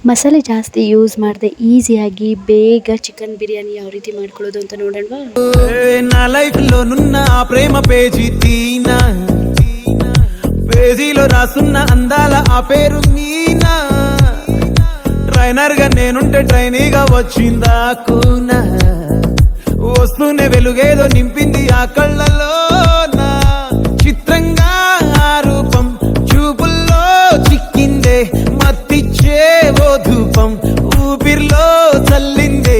ಮಸಾಲೆ ಜಾಸ್ತಿ ಯೂಸ್ ಮಾಡದೆ ಈಸಿಯಾಗಿ ಬೇಗ ಚಿಕನ್ ಬಿರಿಯಾನಿ ಯಾವ ರೀತಿ ಮಾಡ್ಕೊಳ್ಳೋದು ಅಂತ ನೋಡೋಣವಾ. నా లైఫ్ లో నున్న ఆ ప్రేమ పేజీ తీనా, పేజీలో రాసున్న అందాల ఆ పేరు మీనా. ట్రైనర్ గా నేనుంటే ట్రైనీగా వచ్చిందా కూనా, వస్తూనే వెలుగేదో నింపింది ఆ కళ్ళలో. నా చిత్రంగా ఆ రూపం చూపుల్లో చిక్కిందే, మత్తిచ్చే ఓ ధూపం ఊపిరిలో చల్లిందే.